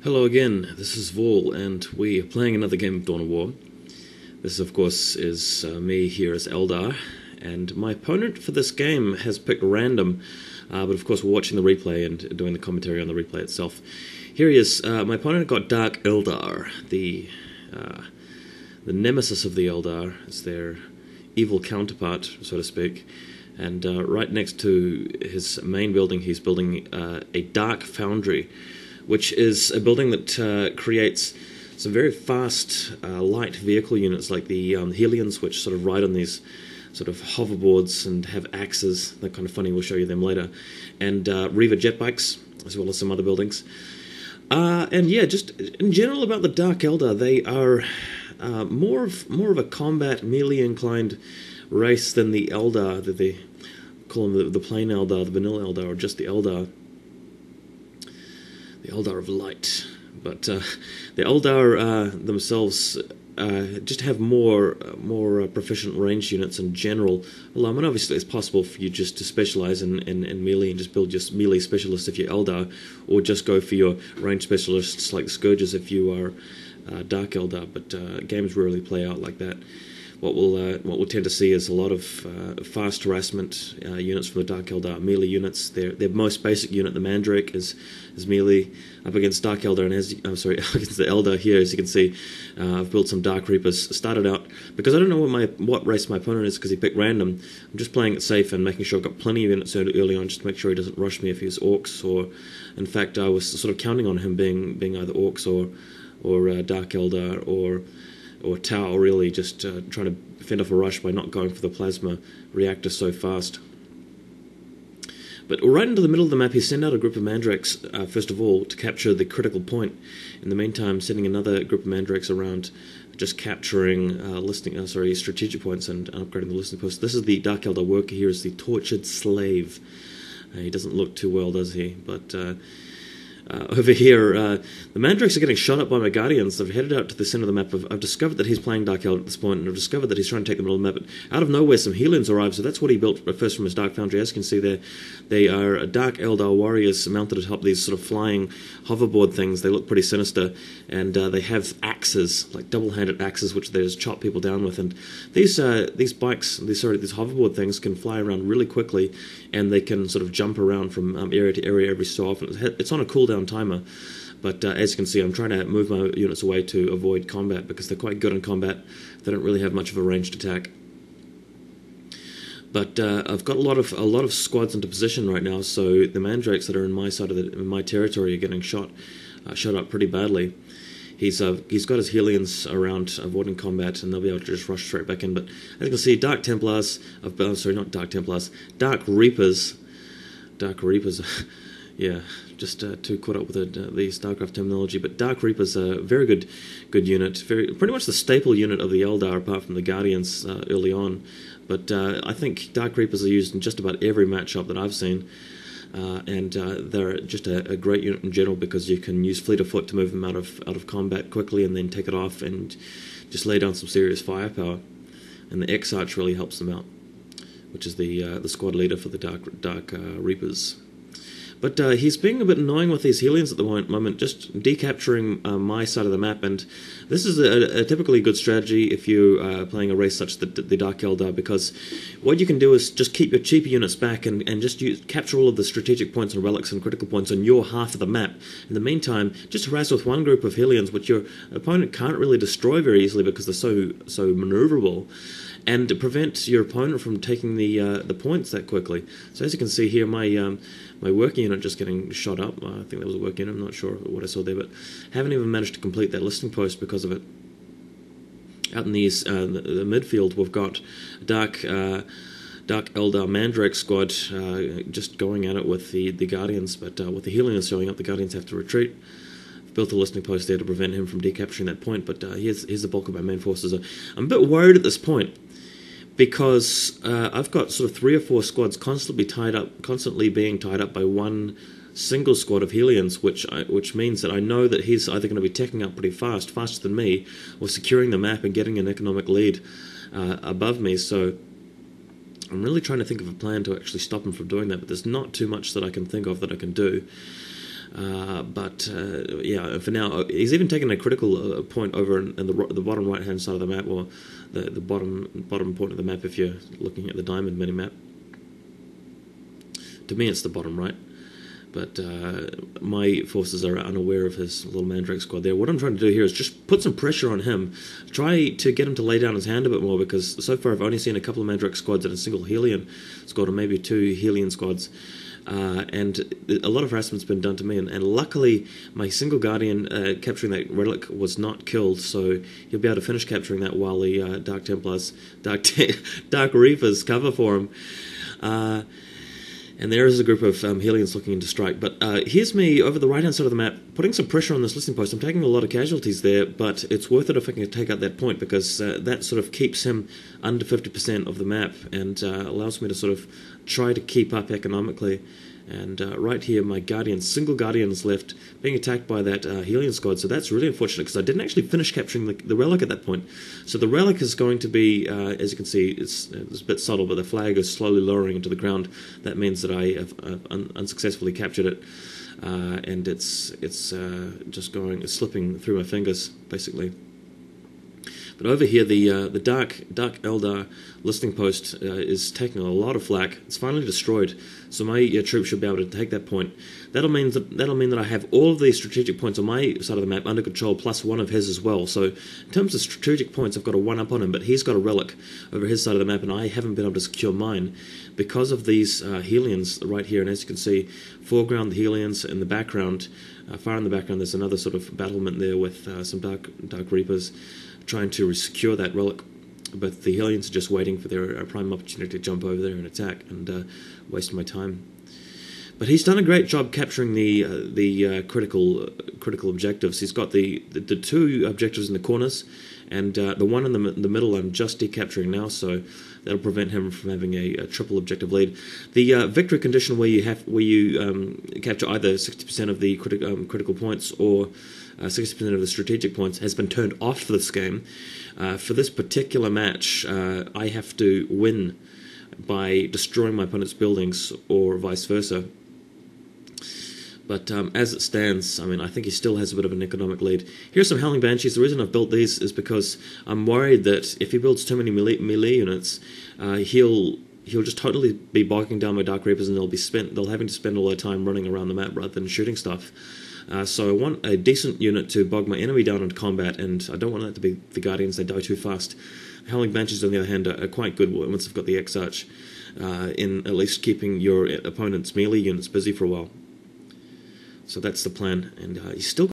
Hello again, this is Vol, and we are playing another game of Dawn of War. This, of course, is me here as Eldar, and my opponent for this game has picked random, but of course we're watching the replay and doing the commentary on the replay itself. Here he is. My opponent got Dark Eldar, the nemesis of the Eldar. It's their evil counterpart, so to speak. And right next to his main building, he's building a Dark Foundry, which is a building that creates some very fast, light vehicle units like the Helions, which sort of ride on these sort of hoverboards and have axes. They're kind of funny, we'll show you them later. And Reaver jet bikes, as well as some other buildings. And yeah, just in general about the Dark Eldar, they are more of a combat, melee-inclined race than the Eldar, that they call them the plain Eldar, the vanilla Eldar, or just the Eldar. The Eldar of Light. But the Eldar themselves just have more proficient range units in general. Although, I mean, obviously it's possible for you just to specialize in melee and just build just melee specialists if you're Eldar, or just go for your range specialists like the Scourges if you are Dark Eldar. But games rarely play out like that. What we'll tend to see is a lot of fast harassment units from the Dark Eldar, melee units. Their most basic unit, the Mandrake, is melee up against Dark Eldar, and against the Eldar here. As you can see, I've built some Dark Reapers. Started out because I don't know what race my opponent is because he picked random. I'm just playing it safe and making sure I've got plenty of units early on, just to make sure he doesn't rush me if he's Orcs, or in fact I was sort of counting on him being either Orcs or Dark Eldar or Tau, really, just trying to fend off a rush by not going for the plasma reactor so fast. But right into the middle of the map, he sent out a group of Mandrakes, first of all, to capture the critical point. In the meantime, sending another group of Mandrakes around, just capturing strategic points and upgrading the listening posts. This is the Dark Eldar worker here, is the Tortured Slave. He doesn't look too well, does he? But over here, the Mandrakes are getting shot up by my Guardians. They've headed out to the center of the map. I've discovered that he's playing Dark Eldar at this point, and I've discovered that he's trying to take the middle of the map. But out of nowhere, some Helions arrive, so that's what he built first from his Dark Foundry. As you can see there, they are Dark Eldar warriors mounted atop these sort of flying hoverboard things. They look pretty sinister, and they have axes, like double-handed axes, which they just chop people down with. And these bikes, these hoverboard things, can fly around really quickly, and they can sort of jump around from area to area every so often. It's on a cooldown timer, but as you can see, I'm trying to move my units away to avoid combat because they're quite good in combat. They don't really have much of a ranged attack. But I've got a lot of squads into position right now, so the Mandrakes that are in my side of in my territory are getting shot up pretty badly. He's got his Helions around avoiding combat, and they'll be able to just rush straight back in. But as you can see, Dark Templars, not Dark Templars, Dark Reapers. Yeah, just too caught up with the StarCraft terminology. But Dark Reapers are a very good unit, pretty much the staple unit of the Eldar, apart from the Guardians early on. But I think Dark Reapers are used in just about every matchup that I've seen. And they're just a great unit in general because you can use fleet of foot to move them out of combat quickly and then take it off and just lay down some serious firepower. And the X-Arch really helps them out, which is the squad leader for the Dark Reapers. But he's being a bit annoying with these Helions at the moment, just decapturing my side of the map, and this is a typically good strategy if you are playing a race such as the Dark Eldar, because what you can do is just keep your cheaper units back and just capture all of the strategic points and relics and critical points on your half of the map. In the meantime, just harass with one group of Helions, which your opponent can't really destroy very easily because they're so maneuverable, and to prevent your opponent from taking the points that quickly. So as you can see here, my working unit just getting shot up. I think that was a work unit, I'm not sure what I saw there, but haven't even managed to complete that listening post because of it. Out in the midfield, we've got Dark Eldar Mandrake squad just going at it with the Guardians, but with the Helions showing up, the Guardians have to retreat. I've built a listening post there to prevent him from decapturing that point, but here's the bulk of my main forces. I'm a bit worried at this point, because I've got sort of 3 or 4 squads constantly being tied up by one single squad of Helions, which means that I know that he's either going to be teching up pretty faster than me, or securing the map and getting an economic lead above me. So I'm really trying to think of a plan to actually stop him from doing that, but there's not too much that I can think of that I can do. Yeah, for now, he's even taken a critical point over in the bottom right-hand side of the map, or the bottom point of the map if you're looking at the diamond mini-map. To me, it's the bottom right. But my forces are unaware of his little Mandrake squad there. What I'm trying to do here is just put some pressure on him. Try to get him to lay down his hand a bit more, because so far I've only seen a couple of Mandrake squads and a single Helion squad, or maybe 2 Helion squads. And a lot of harassment's been done to me, and luckily my single Guardian capturing that relic was not killed, so he'll be able to finish capturing that while the Dark Templars, Dark Reapers cover for him. And there is a group of Helions looking into strike. But here's me over the right-hand side of the map, putting some pressure on this listening post. I'm taking a lot of casualties there, but it's worth it if I can take out that point, because that sort of keeps him under 50% of the map, and allows me to sort of try to keep up economically. And right here, my single Guardian is left, being attacked by that Helion squad. So that's really unfortunate, because I didn't actually finish capturing the relic at that point. So the relic is going to be, as you can see, it's a bit subtle, but the flag is slowly lowering into the ground. That means that I have unsuccessfully captured it, and it's just slipping through my fingers, basically. But over here, the Dark Eldar listening post is taking a lot of flak. It's finally destroyed, so my troops should be able to take that point. That'll mean that I have all of these strategic points on my side of the map under control, plus one of his as well. So in terms of strategic points, I've got a one-up on him, but he's got a relic over his side of the map, and I haven't been able to secure mine because of these Helions right here. And as you can see, foreground the Helions, in the background, far in the background, there's another sort of battlement there with some Dark Reapers trying to secure that relic, but the Helions are just waiting for their prime opportunity to jump over there and attack, and waste my time. But he's done a great job capturing the critical objectives. He's got the 2 objectives in the corners, and the one in the middle I'm just decapturing now, so that'll prevent him from having a triple objective lead. The victory condition where you capture either 60% of the critical points or 60% of the strategic points has been turned off for this game. For this particular match, I have to win by destroying my opponent's buildings, or vice versa. But as it stands, I mean, I think he still has a bit of an economic lead. Here's some Howling Banshees. The reason I've built these is because I'm worried that if he builds too many melee units, he'll just totally be bogging down my Dark Reapers, and they'll having to spend all their time running around the map rather than shooting stuff. So I want a decent unit to bog my enemy down into combat, and I don't want that to be the Guardians. They die too fast. Howling Banshees, on the other hand, are quite good once they've got the X-Arch, in at least keeping your opponent's melee units busy for a while. So that's the plan, and he's still